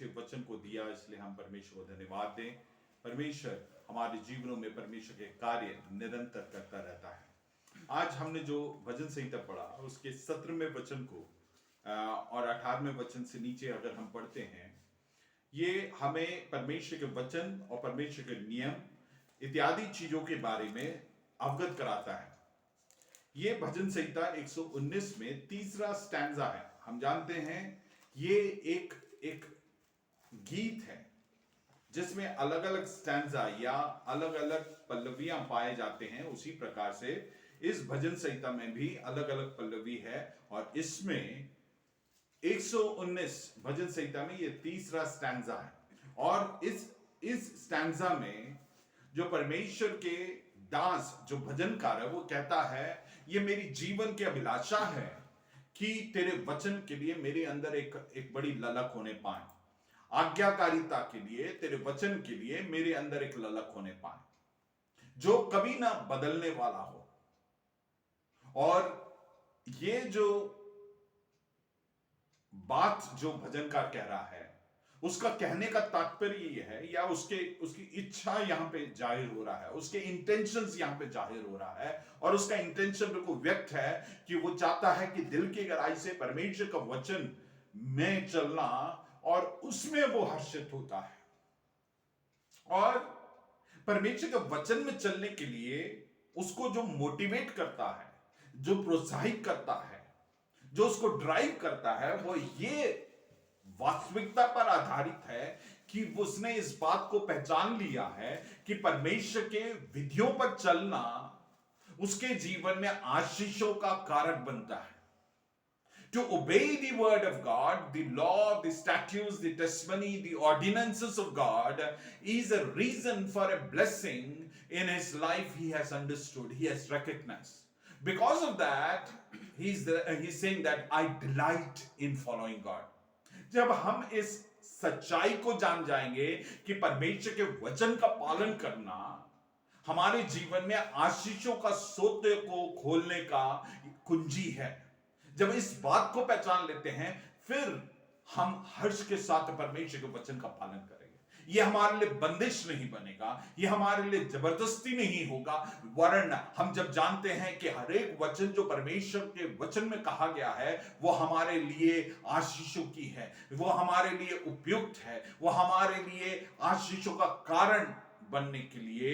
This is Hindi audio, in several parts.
अच्छे वचन को दिया, इसलिए हम परमेश्वर को धन्यवाद दें। परमेश्वर हमारे जीवनों में परमेश्वर के कार्य निरंतर करता रहता है। आज हमने जो भजन संहिता पढ़ा उसके 17वें वचन को और 18वें वचन से नीचे अगर हम पढ़ते हैं, ये हमें परमेश्वर के वचन और परमेश्वर के नियम इत्यादि चीजों के बारे में अवगत कराता है। ये भजन संहिता 119 में तीसरा स्टैंजा है। हम जानते हैं ये एक एक गीत है जिसमें अलग अलग स्टैंजा या अलग अलग पल्लवियां पाए जाते हैं। उसी प्रकार से इस भजन संहिता में भी अलग अलग पल्लवी है और इसमें 119 भजन संहिता में ये तीसरा स्टैंजा है। और इस स्टैंजा में जो परमेश्वर के दास जो भजनकार है वो कहता है, ये मेरी जीवन की अभिलाषा है कि तेरे वचन के लिए मेरे अंदर एक बड़ी ललक होने पाए, आज्ञाकारिता के लिए, तेरे वचन के लिए मेरे अंदर एक ललक होने पाए जो कभी ना बदलने वाला हो। और ये जो बात जो भजनकार कह रहा है उसका कहने का तात्पर्य ये है, या उसकी इच्छा यहां पे जाहिर हो रहा है, उसके इंटेंशंस यहां पे जाहिर हो रहा है। और उसका इंटेंशन बिल्कुल व्यक्त है कि वो चाहता है कि दिल की गहराई से परमेश्वर का वचन में चलना और उसमें वो हर्षित होता है। और परमेश्वर के वचन में चलने के लिए उसको जो मोटिवेट करता है, जो प्रोत्साहित करता है, जो उसको ड्राइव करता है, वो ये वास्तविकता पर आधारित है कि उसने इस बात को पहचान लिया है कि परमेश्वर के विधियों पर चलना उसके जीवन में आशीषों का कारक बनता है। To obey the word of God, the law, the statutes, the testimony, the ordinances of God is a reason for a blessing in his life. He has understood, he has recognized. Because of that, he's saying that I delight in following God. जब हम इस सच्चाई को जान जाएंगे कि परमेश्वर के वचन का पालन करना हमारे जीवन में आशीषों का सोते को खोलने का कुंजी है, जब इस बात को पहचान लेते हैं, फिर हम हर्ष के साथ परमेश्वर के वचन का पालन करेंगे। यह हमारे लिए बंदिश नहीं बनेगा, यह हमारे लिए जबरदस्ती नहीं होगा, वरन हम जब जानते हैं कि हर एक वचन जो परमेश्वर के वचन में कहा गया है वो हमारे लिए आशीषों की है, वो हमारे लिए उपयुक्त है, वो हमारे लिए आशीषों का कारण बनने के लिए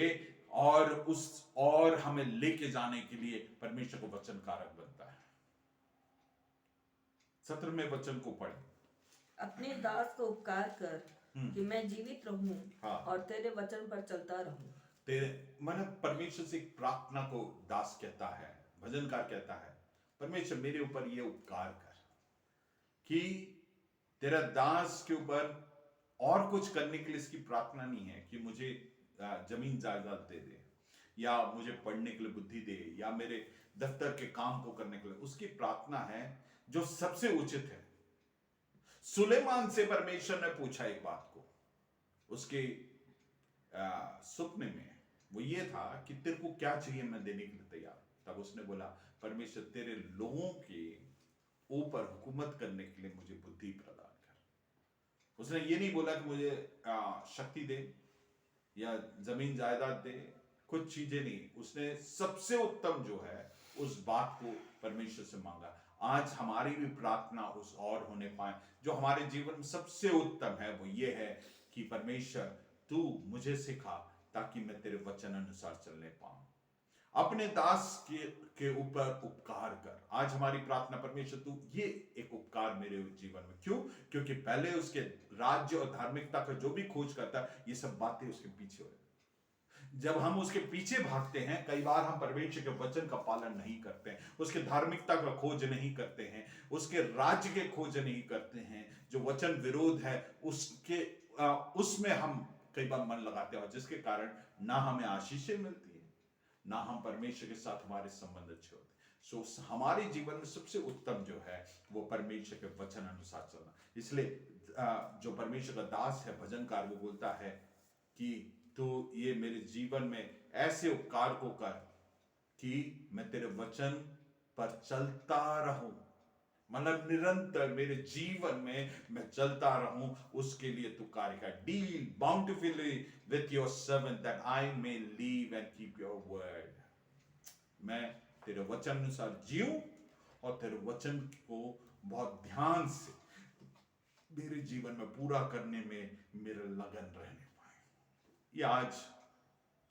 और हमें लेके जाने के लिए परमेश्वर को वचन कारक बनता है। 17वें वचन को पढ़ें। अपने दास को उपकार कर कि मैं जीवित रहूं और तेरे वचन पर चलता रहूं। तेरे मन परमेश्वर से एक प्रार्थना को दास कहता है, भजनकार कहता है, परमेश्वर मेरे ऊपर ये उपकार कर कि तेरा दास के ऊपर और कुछ करने के लिए इसकी प्रार्थना नहीं है कि मुझे जमीन जायदाद दे दे या मुझे पढ़ने के लिए बुद्धि दे या मेरे दफ्तर के काम को करने के लिए। उसकी प्रार्थना है जो सबसे उचित है। सुलेमान से परमेश्वर ने पूछा एक बात को उसके सपने में, वो ये था कि तेरे को क्या चाहिए, मैं देने के लिए तैयार। तब उसने बोला, परमेश्वर तेरे लोगों के ऊपर हुकूमत करने के लिए मुझे बुद्धि प्रदान कर। उसने ये नहीं बोला कि मुझे शक्ति दे या जमीन जायदाद दे, कुछ चीजें नहीं, उसने सबसे उत्तम जो है उस बात को परमेश्वर से मांगा। आज हमारी भी प्रार्थना उस और होने पाए जो हमारे जीवन में सबसे उत्तम है, वो ये है कि परमेश्वर तू मुझे सिखा ताकि मैं तेरे वचन अनुसार चलने पाऊं। अपने दास के ऊपर उपकार कर। आज हमारी प्रार्थना, परमेश्वर तू ये एक उपकार मेरे जीवन में, क्यों? क्योंकि पहले उसके राज्य और धार्मिकता का जो भी खोज करता है, ये सब बातें उसके पीछे हो। जब हम उसके पीछे भागते हैं, कई बार हम परमेश्वर के वचन का पालन नहीं करते हैं, उसके धार्मिकता का खोज नहीं करते हैं, उसके राज्य के खोज नहीं करते हैं, जो वचन विरोध है उसमें हम कई बार मन लगाते हैं, और जिसके कारण ना हमें आशीषें मिलती है, ना हम परमेश्वर के साथ हमारे संबंध अच्छे होते। सो हमारे जीवन में सबसे उत्तम जो है वो परमेश्वर के वचन अनुसार चलना। इसलिए जो परमेश्वर का दास है, भजनकार, वो बोलता है कि तो ये मेरे जीवन में ऐसे उपकार को कर कि मैं तेरे वचन पर चलता रहूं, मतलब निरंतर मेरे जीवन में मैं चलता रहूं, उसके लिए तू कार्य कर। Deal bountifully with your servant that I may live and keep your word. मैं तेरे वचन अनुसार जीऊं और तेरे वचन को बहुत ध्यान से मेरे जीवन में पूरा करने में मेरा लगन रहने पाए। ये आज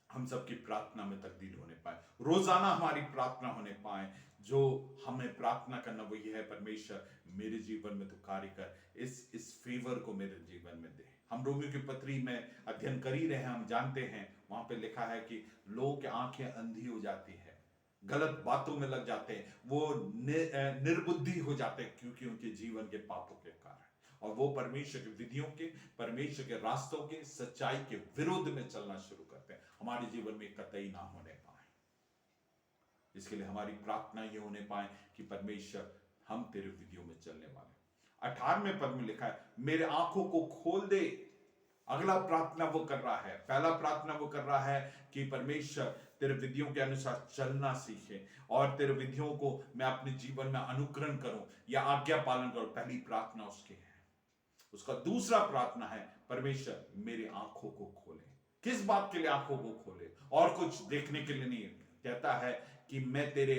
हम सबकी प्रार्थना में तब्दील होने पाए, रोजाना हमारी प्रार्थना होने पाए। जो हमें प्रार्थना करना वो ये है, परमेश्वर मेरे जीवन में तू कार्य कर, इस फेवर को मेरे जीवन में दे। हम रोमियो की पत्री में अध्ययन कर ही रहे हैं, हम जानते हैं वहां पे लिखा है कि लोगों की आंखें अंधी हो जाती है, गलत बातों में लग जाते हैं, वो निर्बुद्धि हो जाते हैं क्योंकि उनके जीवन के पापों के कारण, और वो परमेश्वर की विधियों के, परमेश्वर के रास्तों के, सच्चाई के विरुद्ध में चलना शुरू करते हैं। हमारे जीवन में कतई ना होने पाए। इसके लिए हमारी प्रार्थना ये होने पाए कि परमेश्वर हम तेरे विधियों में चलने वाले। 18वें पद में लिखा है, मेरे आंखों को खोल दे। अगला प्रार्थना वो कर रहा है, पहला प्रार्थना वो कर रहा है कि परमेश्वर तेरे विधियों के अनुसार चलना सीखे और तेरे विधियों को मैं अपने जीवन में अनुकरण करूं या आज्ञा पालन करूं। पहली प्रार्थना उसकी है। उसका दूसरा प्रार्थना है, परमेश्वर मेरी आंखों को खोले। किस बात के लिए आंखों को खोले? और कुछ देखने के लिए नहीं, कहता है कि मैं तेरे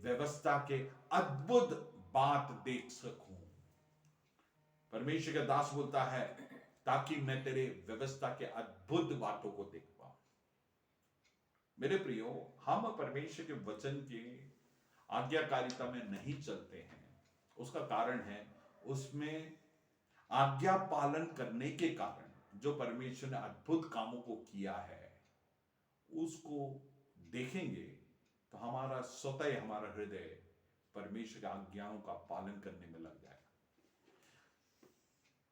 व्यवस्था के अद्भुत बात देख सकूं। परमेश्वर का दास बोलता है ताकि मैं तेरे व्यवस्था के अद्भुत बातों को देख पाऊं। मेरे प्रियो, हम परमेश्वर के वचन के आज्ञाकारिता में नहीं चलते हैं, उसका कारण है उसमें आज्ञा पालन करने के कारण जो परमेश्वर ने अद्भुत कामों को किया है, उसको देखेंगे तो हमारा स्वतः ही हमारा हृदय परमेश्वर की आज्ञाओं का पालन करने में लग जाएगा।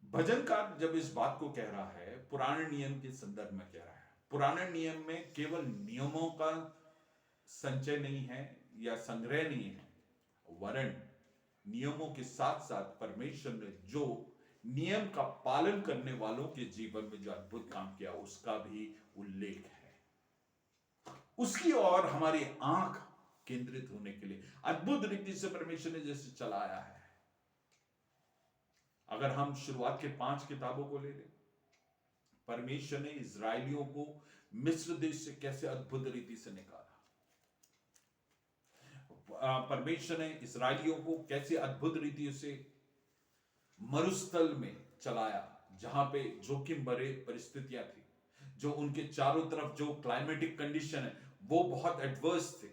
भजनकार जब इस बात को कह रहा है, पुराने नियम के संदर्भ में कह रहा है। पुराने नियम में केवल नियमों का संचय नहीं है या संग्रह नहीं है, वरन नियमों के साथ साथ परमेश्वर ने जो नियम का पालन करने वालों के जीवन में जो अद्भुत काम किया उसका भी उल्लेख है। उसकी ओर हमारी आंख केंद्रित होने के लिए अद्भुत रीति से परमेश्वर ने जैसे चलाया है। अगर हम शुरुआत के 5 किताबों को ले लें, परमेश्वर ने इजरायलियों को मिस्र देश से कैसे अद्भुत रीति से निकाला, परमेश्वर ने इजरायलियों को कैसे अद्भुत रीति से मरुस्थल में चलाया, जहां पे जोखिम भरे परिस्थितियां थी, जो उनके चारों तरफ जो क्लाइमेटिक कंडीशन है वो बहुत एडवर्स थे,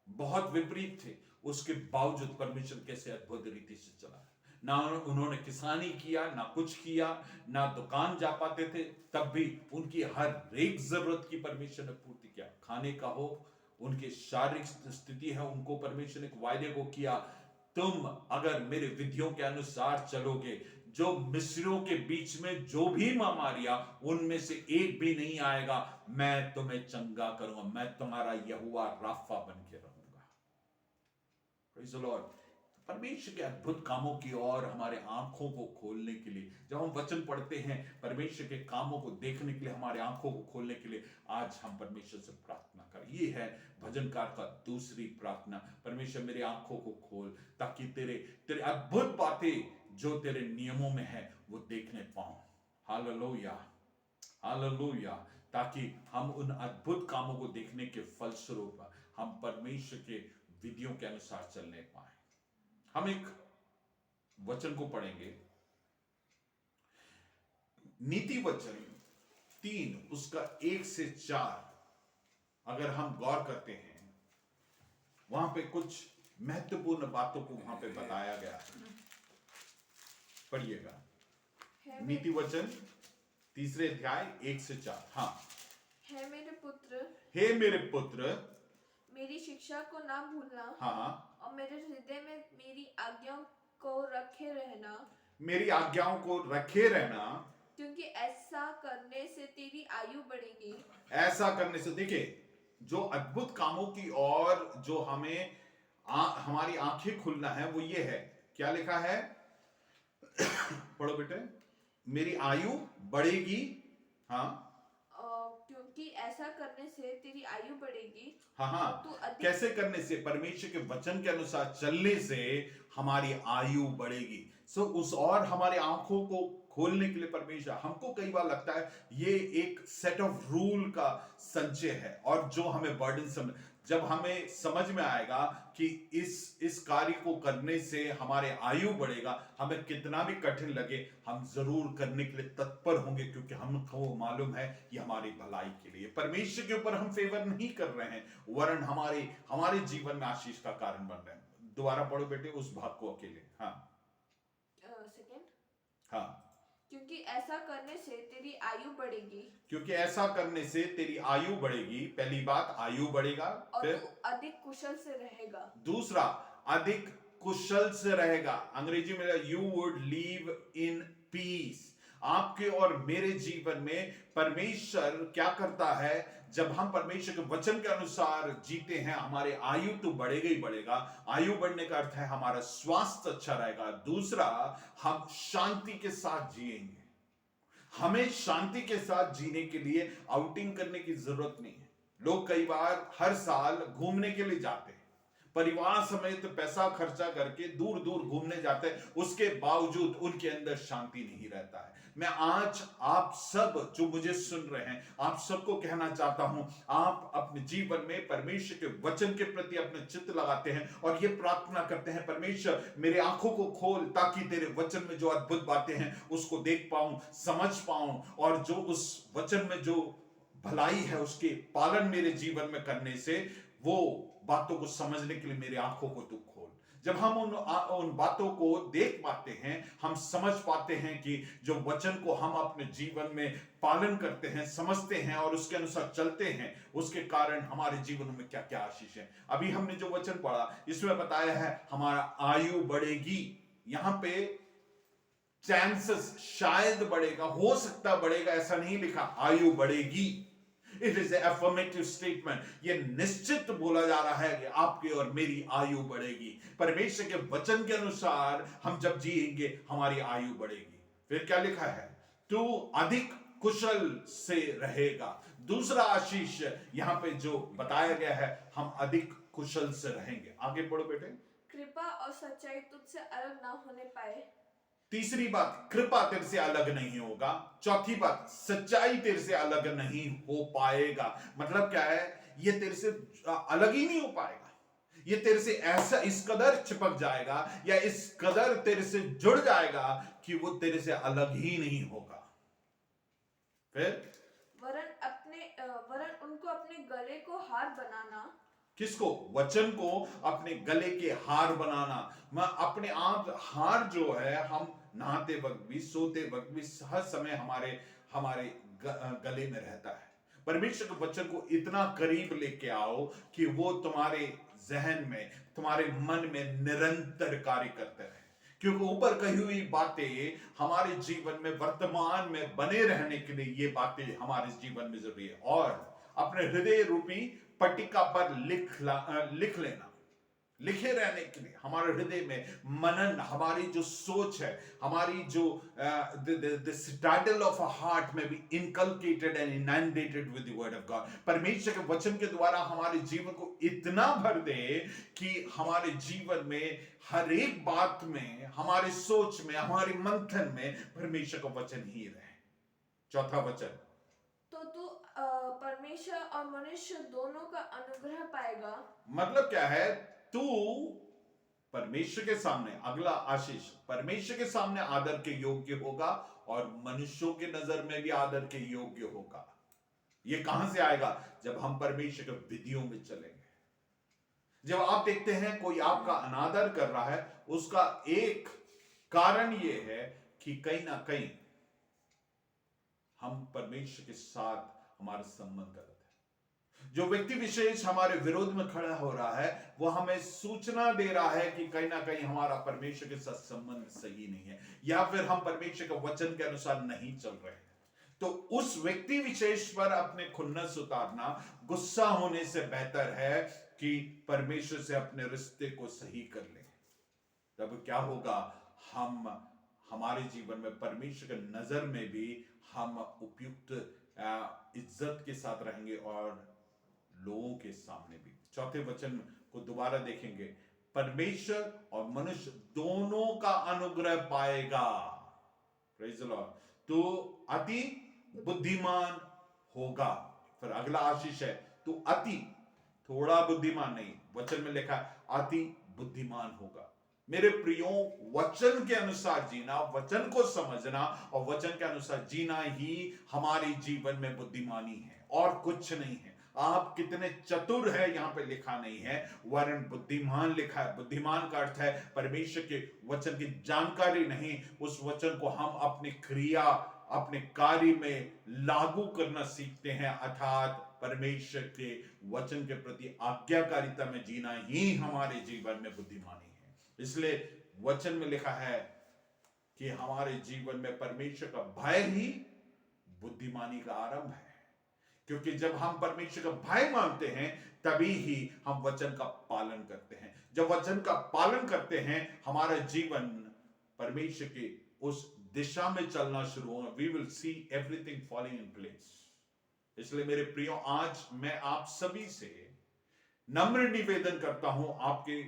बहुत विपरीत थे, उसके बावजूद परमेश्वर कैसे अद्भुत रीति से चला। ना उन्होंने किसानी किया, ना कुछ किया, ना दुकान जा पाते थे, तब भी उनकी हर एक जरूरत की परमेश्वर ने पूर्ति किया। खाने का हो, उनके शारीरिक स्थिति है, उनको परमेश्वर ने वायदे को किया, तुम अगर मेरे विधियों के अनुसार चलोगे, जो मिस्रियों के बीच में जो भी महामारियां, उनमें से एक भी नहीं आएगा, मैं तुम्हें चंगा करूंगा, मैं तुम्हारा यहोवा राफा बन के रहूंगा। Praise the Lord. परमेश्वर के अद्भुत कामों की ओर हमारे आंखों को खोलने के लिए, जब हम वचन पढ़ते हैं, परमेश्वर के कामों को देखने के लिए, हमारे आंखों को खोलने के लिए आज हम परमेश्वर से प्रार्थना करें। ये है भजनकार का दूसरी प्रार्थना, परमेश्वर मेरी आंखों को खोल ताकि तेरे अद्भुत बातें जो तेरे नियमों में है वो देखने पाऊं। Hallelujah, hallelujah. ताकि हम उन अद्भुत कामों को देखने के फलस्वरूप हम परमेश्वर के विधियों के अनुसार चलने पाए। हम एक वचन को पढ़ेंगे, नीति वचन 3 उसका 1 से 4। अगर हम गौर करते हैं, वहां पे कुछ महत्वपूर्ण बातों को वहां पे बताया गया है। पढ़िएगा, नीति वचन 3 अध्याय 1 से 4। हाँ। हे मेरे पुत्र, हे मेरे पुत्र, मेरी शिक्षा को ना भूलना, हाँ, और मेरे हृदय में मेरी आज्ञाओं को रखे रहना, मेरी आज्ञाओं को रखे रहना, क्योंकि ऐसा करने से तेरी आयु बढ़ेगी। ऐसा करने से, देखिए, जो अद्भुत कामों की ओर जो हमें हमारी आंखें खुलना है वो ये है। क्या लिखा है? पढ़ो बेटे। मेरी आयु बढ़ेगी, हाँ, क्योंकि ऐसा करने से तेरी आयु बढ़ेगी। हाँ, तू अधिक कैसे करने से? परमेश्वर के वचन के अनुसार चलने से हमारी आयु बढ़ेगी। उस और हमारे आंखों को खोलने के लिए परमेश्वर, हमको कई बार लगता है ये एक सेट ऑफ रूल का संचय है, और जो हमें बर्डन, जब हमें समझ में आएगा कि इस कार्य को करने से हमारे आयु बढ़ेगा, हमें कितना भी कठिन लगे, हम जरूर करने के लिए तत्पर होंगे, क्योंकि हमको मालूम है ये हमारी भलाई के लिए। परमेश्वर के ऊपर हम फेवर नहीं कर रहे हैं, वरन हमारे जीवन में आशीष का कारण बन रहे हैं। दोबारा पढ़ो बेटे उस भाग को अकेले। हाँ सेकंड। हाँ, क्योंकि ऐसा करने से तेरी आयु बढ़ेगी। क्योंकि ऐसा करने से तेरी आयु बढ़ेगी। पहली बात, आयु बढ़ेगा। और फिर तू अधिक कुशल से रहेगा। दूसरा, अधिक कुशल से रहेगा। अंग्रेजी में you would leave in peace. आपके और मेरे जीवन में परमेश्वर क्या करता है? जब हम परमेश्वर के वचन के अनुसार जीते हैं, हमारे आयु तो बढ़ेगा ही बढ़ेगा। आयु बढ़ने का अर्थ है हमारा स्वास्थ्य अच्छा रहेगा। दूसरा, हम शांति के साथ जिएंगे। हमें शांति के साथ जीने के लिए आउटिंग करने की जरूरत नहीं है। लोग कई बार हर साल घूमने के लिए जाते हैं, परिवार समेत पैसा खर्चा करके दूर दूर घूमने जाते हैं, उसके बावजूद उनके अंदर शांति नहीं रहता है। मैं आज आप सब जो मुझे सुन रहे हैं, आप सबको कहना चाहता हूं, आप अपने जीवन में परमेश्वर के वचन के प्रति अपने चित्त लगाते हैं और ये प्रार्थना करते हैं, परमेश्वर मेरे आंखों को खोल, ताकि तेरे वचन में जो अद्भुत बातें हैं उसको देख पाऊं, समझ पाऊं, और जो उस वचन में जो भलाई है उसके पालन मेरे जीवन में करने से, वो बातों को समझने के लिए मेरी आंखों को तू खोल। जब हम उन बातों को देख पाते हैं, हम समझ पाते हैं कि जो वचन को हम अपने जीवन में पालन करते हैं, समझते हैं और उसके अनुसार चलते हैं, उसके कारण हमारे जीवन में क्या क्या आशीष है। अभी हमने जो वचन पढ़ा, इसमें बताया है हमारा आयु बढ़ेगी। यहां पे चांसेस शायद बढ़ेगा, हो सकता बढ़ेगा, ऐसा नहीं लिखा, आयु बढ़ेगी। It is affirmative statement. ये निश्चित बोला जा रहा है कि आपकी और मेरी आयु बढ़ेगी। परमेश्वर के वचन के अनुसार हम जब जिएंगे, हमारी आयु बढ़ेगी। फिर क्या लिखा है? तू अधिक कुशल से रहेगा। दूसरा आशीष यहां पे जो बताया गया है, हम अधिक कुशल से रहेंगे। आगे बढ़ो बेटे। कृपा और सच्चाई तुझसे अलग ना होने पाए। तीसरी बात, कृपा तेरे से अलग नहीं होगा। चौथी बात, सच्चाई तेरे से अलग नहीं हो पाएगा। मतलब क्या है? ये तेरे से अलग ही नहीं हो पाएगा। ये तेरे से ऐसा इस कदर चिपक जाएगा या इस कदर तेरे से जुड़ जाएगा कि वो तेरे से अलग ही नहीं होगा। फिर वरन उनको अपने गले को हार बनाना। किसको? वचन को अपने गले के हार बनाना। मैं अपने आप हार जो है, हम नहाते वक्त भी, सोते वक्त भी, हर समय हमारे गले में रहता है। परमेश्वर के वचन को इतना करीब लेके आओ कि वो तुम्हारे जहन में, तुम्हारे मन में निरंतर कार्य करते रहे, क्योंकि ऊपर कही हुई बातें हमारे जीवन में वर्तमान में बने रहने के लिए ये बातें हमारे जीवन में जरूरी है। और अपने हृदय रूपी पट्टिका पर लिख लेना, लिखे रहने के लिए हमारे हृदय में मनन, हमारी जो सोच है, हमारी जो the citadel of our heart में भी inculcated and inundated with the word of God। परमेश्वर के वचन के द्वारा हमारे जीवन को इतना भर दे कि हमारे जीवन में हर एक बात में, हमारे सोच में, हमारे मंथन में परमेश्वर का वचन ही रहे। चौथा वचन, तो तू परमेश्वर और मनुष्य दोनों का अनुग्रह पाएगा। मतलब क्या है? तू परमेश्वर के सामने, अगला आशीष, परमेश्वर के सामने आदर के योग्य होगा और मनुष्यों के नजर में भी आदर के योग्य होगा। ये कहां से आएगा? जब हम परमेश्वर के विधियों में चलेंगे। जब आप देखते हैं कोई आपका अनादर कर रहा है, उसका एक कारण यह है कि कहीं ना कहीं हम परमेश्वर के साथ हमारा संबंध गलत है। जो व्यक्ति विशेष हमारे विरोध में खड़ा हो रहा है, वो हमें सूचना दे रहा है कि कहीं ना कहीं हमारा परमेश्वर के साथ संबंध सही नहीं है, या फिर हम परमेश्वर के वचन के अनुसार नहीं चल रहे हैं। तो उस व्यक्ति विशेष पर अपने खुन्नस उतारना, गुस्सा होने से बेहतर है कि परमेश्वर से अपने रिश्ते को सही कर लें। तब क्या होगा? हम हमारे जीवन में परमेश्वर के नजर में भी हम उपयुक्त इज्जत के साथ रहेंगे और लोगों के सामने भी। चौथे वचन को दोबारा देखेंगे, परमेश्वर और मनुष्य दोनों का अनुग्रह पाएगा। Praise the Lord. तो अति बुद्धिमान होगा। फिर अगला आशीष है, तो अति, थोड़ा बुद्धिमान नहीं, वचन में लिखा अति बुद्धिमान होगा। मेरे प्रियो, वचन के अनुसार जीना, वचन को समझना और वचन के अनुसार जीना ही हमारे जीवन में बुद्धिमानी है, और कुछ नहीं है। आप कितने चतुर है यहां पे लिखा नहीं है, वरन बुद्धिमान लिखा है। बुद्धिमान का अर्थ है परमेश्वर के वचन की जानकारी नहीं, उस वचन को हम अपनी क्रिया, अपने कार्य में लागू करना सीखते हैं, अर्थात परमेश्वर के वचन के प्रति आज्ञाकारिता में जीना ही हमारे जीवन में बुद्धिमानी है। इसलिए वचन में लिखा है कि हमारे जीवन में परमेश्वर का भय ही बुद्धिमानी का आरंभ है, क्योंकि जब हम परमेश्वर का भय मानते हैं तभी ही हम वचन का पालन करते हैं। जब वचन का पालन करते हैं, हमारा जीवन परमेश्वर के उस दिशा में चलना शुरू होगा। We will see everything falling in place. इसलिए मेरे प्रियो, आज मैं आप सभी से नम्र निवेदन करता हूं, आपके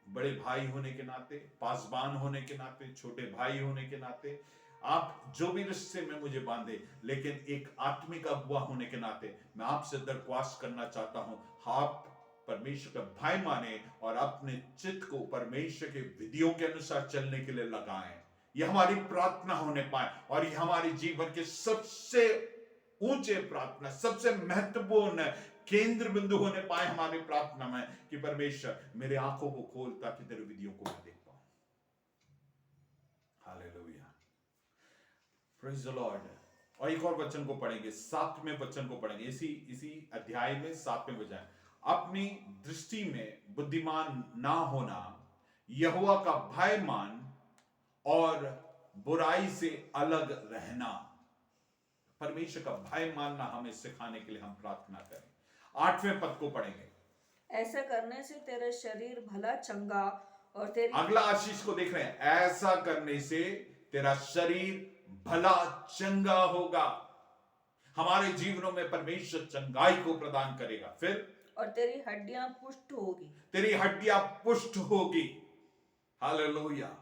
बड़े भाई होने के नाते, पासबान होने के नाते, छोटे भाई होने के नाते, आप जो भी रिश्ते में मुझे बांधे, लेकिन एक आत्मिक अगुवा होने के नाते मैं आपसे दरख्वास्त करना चाहता हूं, आप परमेश्वर का भय माने और अपने चित्त को परमेश्वर के विधियों के अनुसार चलने के लिए लगाएं। यह हमारी प्रार्थना होने पाए और यह हमारे जीवन के सबसे ऊंचे प्रार्थना, सबसे महत्वपूर्ण केंद्र बिंदु होने पाए हमारी प्रार्थना में, कि परमेश्वर मेरे आंखों को खोल ताकि तेरे विधियों को मैं देख पाऊं। Hallelujah, praise the Lord. और एक और वचन को पढ़ेंगे, 7वें वचन को पढ़ेंगे इसी अध्याय में 7वें वचन, अपनी दृष्टि में बुद्धिमान ना होना, यहोवा का भय मान और बुराई से अलग रहना। परमेश्वर का भय मानना हमें सिखाने के लिए हम प्रार्थना करें। 8वें पद को पढ़ेंगे, ऐसा करने से तेरा शरीर भला चंगा और तेरी, अगला आशीष को देख रहे हैं, ऐसा करने से तेरा शरीर भला चंगा होगा। हमारे जीवनों में परमेश्वर चंगाई को प्रदान करेगा। फिर, और तेरी हड्डियां पुष्ट होगी, तेरी हड्डियां पुष्ट होगी। हालेलुया।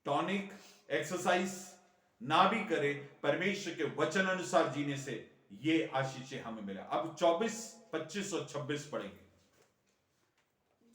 टॉनिक एक्सरसाइज ना भी करे, परमेश्वर के वचन अनुसार जीने से ये आशीषें हमें मिला। अब 24, 25 और 26 पढ़ेंगे।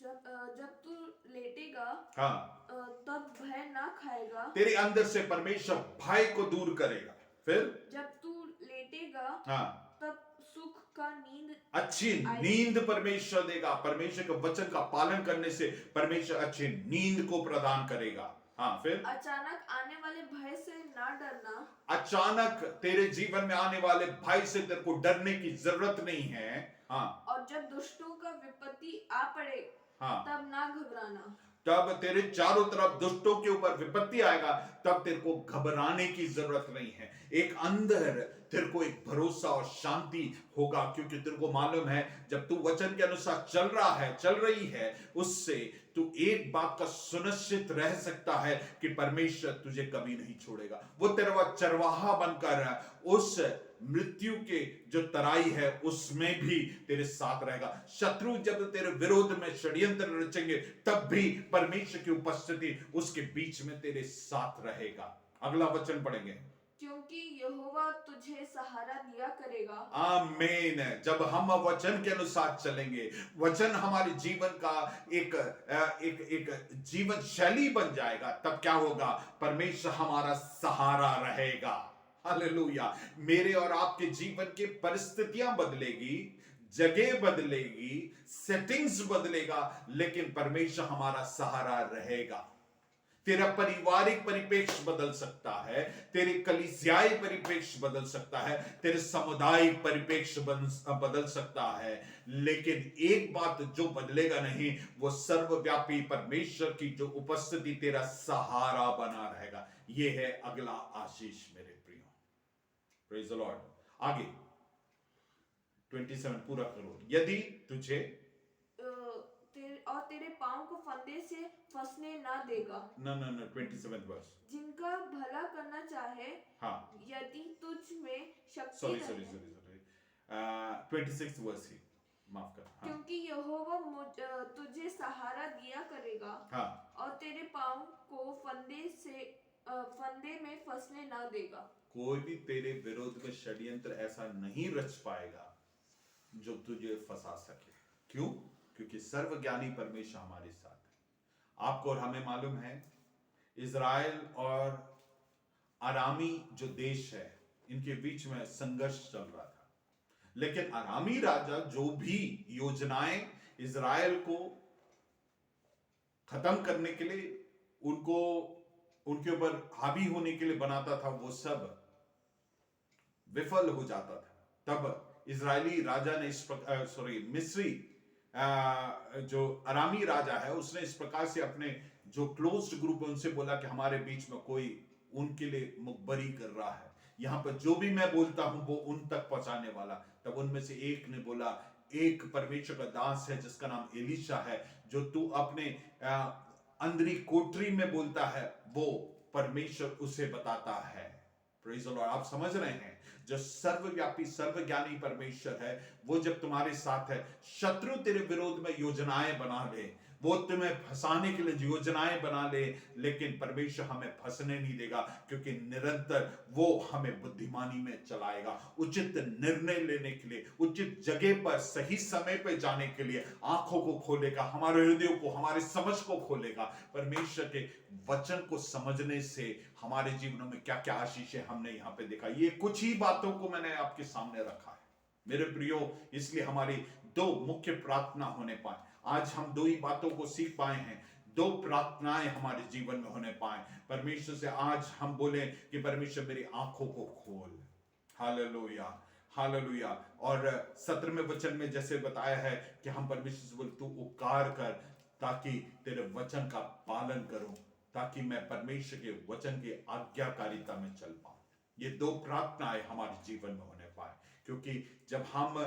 जब तू लेटेगा, हाँ, तब भय ना खाएगा। तेरे अंदर से परमेश्वर भय को दूर करेगा। फिर, जब तू लेटेगा, हाँ, तब सुख का नींद, अच्छी नींद परमेश्वर देगा। परमेश्वर के वचन का पालन करने से परमेश्वर अच्छी नींद को प्रदान करेगा। हाँ, फिर, अचानक आने वाले भय से ना डरना। अचानक तेरे जीवन में आने वाले भय से तेरे को डरने की जरूरत नहीं है। हाँ, और जब दुष्टों का विपत्ति आ पड़े, हाँ, तब ना घबराना। तब तेरे चारों तरफ दुष्टों के ऊपर विपत्ति आएगा, तब तेरे को घबराने की जरूरत नहीं है। एक अंदर तेरे को एक भरोसा और शांति होगा, क्योंकि तेरे को मालूम है जब तू वचन के अनुसार चल रहा है, चल रही है, उससे तू एक बात का सुनिश्चित रह सकता है कि परमेश्वर तुझे कभी नहीं छोड़ेगा। वो तेरा चरवाहा बनकर उस मृत्यु के जो तराई है उसमें भी तेरे साथ रहेगा। शत्रु जब तेरे विरोध में षड्यंत्र रचेंगे, तब भी परमेश्वर की उपस्थिति उसके बीच में तेरे साथ रहेगा। अगला वचन पढ़ेंगे, क्योंकि यहोवा तुझे सहारा दिया करेगा। आमीन। जब हम वचन के अनुसार चलेंगे, वचन हमारे जीवन का एक जीवन शैली बन जाएगा, तब क्या होगा? परमेश्वर हमारा सहारा रहेगा। हालेलुया। मेरे और आपके जीवन के परिस्थितियां बदलेगी, जगह बदलेगी, सेटिंग्स बदलेगा, लेकिन परमेश्वर हमारा सहारा रहेगा। तेरा पारिवारिक परिप्रेक्ष्य बदल सकता है, तेरे कलीसियाई परिप्रेक्ष्य बदल सकता है, तेरे सामुदायिक परिप्रेक्ष्य बदल सकता है, लेकिन एक बात जो बदलेगा नहीं, वो सर्वव्यापी परमेश्वर की जो उपस्थिति तेरा सहारा बना रहेगा। ये है अगला आशीष मेरे प्रियो। Praise the Lord. आगे 27 पूरा करो। यदि तुझे और तेरे पांव को फंदे से फंसने ना देगा। no 27 वर्ष। जिनका भला करना चाहे, हाँ, यदि तुझ में शक्ति सॉरी रहे। 26 वर्स ही माफ कर। हाँ क्योंकि यहोवा तुझे सहारा दिया करेगा हाँ और तेरे पाँव को फंदे में फंसने न देगा। कोई भी तेरे विरोध में षड्यंत्र ऐसा नहीं रच पाएगा जो तुझे फंसा सके। क्यों? क्योंकि सर्वज्ञानी परमेश्वर हमारे साथ है। आपको और हमें मालूम है इज़राइल और अरामी जो देश है इनके बीच में संघर्ष चल रहा था, लेकिन अरामी राजा जो भी योजनाएं इज़राइल को खत्म करने के लिए उनको उनके ऊपर हावी होने के लिए बनाता था वो सब विफल हो जाता था। तब इजरायली राजा ने मिस्री जो अरामी राजा है उसने इस प्रकार से अपने जो क्लोज्ड ग्रुप है उनसे बोला कि हमारे बीच में कोई उनके लिए मुखबरी कर रहा है, यहाँ पर जो भी मैं बोलता हूं वो उन तक पहुंचाने वाला। तब उनमें से एक ने बोला, एक परमेश्वर का दास है जिसका नाम एलीशा है, जो तू अपने अंदरी कोठरी में बोलता है वो परमेश्वर उसे बताता है। Praise the Lord. आप समझ रहे हैं जो सर्वव्यापी सर्वज्ञानी परमेश्वर है वो जब तुम्हारे साथ है, शत्रु तेरे विरोध में योजनाएं बना ले, वो तुम्हें फंसाने के लिए योजनाएं बना ले, लेकिन परमेश्वर हमें फंसने नहीं देगा, क्योंकि निरंतर वो हमें बुद्धिमानी में चलाएगा, उचित निर्णय लेने के लिए, उचित जगह पर सही समय पर जाने के लिए आंखों को खोलेगा, हमारे हृदयों को, हमारे समझ को खोलेगा। परमेश्वर के वचन को समझने से हमारे जीवनों में क्या क्या आशीषें हमने यहाँ पे देखा। ये कुछ ही बातों को मैंने आपके सामने रखा है मेरे प्रियो, इसलिए हमारी दो मुख्य प्रार्थना होने पाए। आज हम दो ही बातों को सीख पाए हैं, दो प्रार्थनाएं हमारे जीवन में होने पाए। परमेश्वर से आज हम बोले कि परमेश्वर मेरी आंखों को खोल। Hallelujah hallelujah. और 17वें वचन में जैसे बताया है कि हम परमेश्वर से बोले तू उपकार कर ताकि तेरे वचन का पालन करूं, ताकि मैं परमेश्वर के वचन की आज्ञाकारिता में चल पाऊं। ये दो प्रार्थनाएं हमारे जीवन में होने पाए, क्योंकि जब हम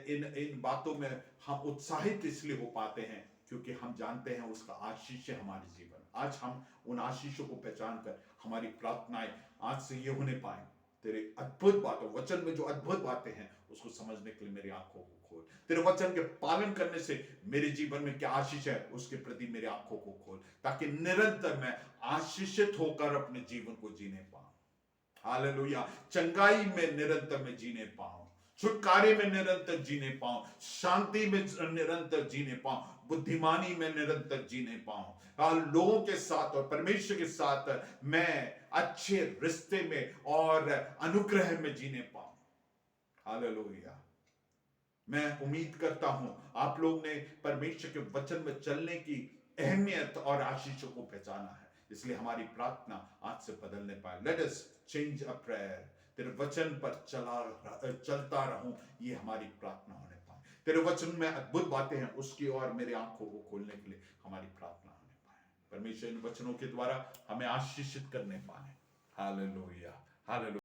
इन बातों में हम उत्साहित इसलिए हो पाते हैं क्योंकि हम जानते हैं उसका आशीष है हमारे जीवन। आज हम उन आशीषों को पहचान कर हमारी प्रार्थनाएं आज से ये होने पाए, तेरे अद्भुत बातों, वचन में जो अद्भुत बातें हैं उसको समझने के लिए मेरी आंखों को खोल। तेरे वचन के पालन करने से मेरे जीवन में क्या आशीष है उसके प्रति मेरी आंखों को खोल, ताकि निरंतर मैं आशीषित होकर अपने जीवन को जीने पाऊं। हालेलुया। चंगाई में निरंतर मैं जीने पाऊं, छुटकारे में निरंतर जीने पाऊं, शांति में निरंतर जीने पाऊं, बुद्धिमानी में निरंतर जीने पाऊं, लोगों के साथ और परमेश्वर के साथ मैं अच्छे रिश्ते में और अनुग्रह में जीने पाऊं। हालेलुया। मैं उम्मीद करता हूं आप लोग ने परमेश्वर के वचन में चलने की अहमियत और आशीषों को पहचाना है, इसलिए हमारी प्रार्थना आज से बदलने पाए। Let us change a prayer. तेरे वचन पर चलता रहूं, ये हमारी प्रार्थना होने पाए। तेरे वचन में अद्भुत बातें हैं उसकी ओर मेरी आंखों को खोलने के लिए हमारी प्रार्थना होने पाए। परमेश्वर इन वचनों के द्वारा हमें आशीषित करने पाए। Hallelujah hallelujah.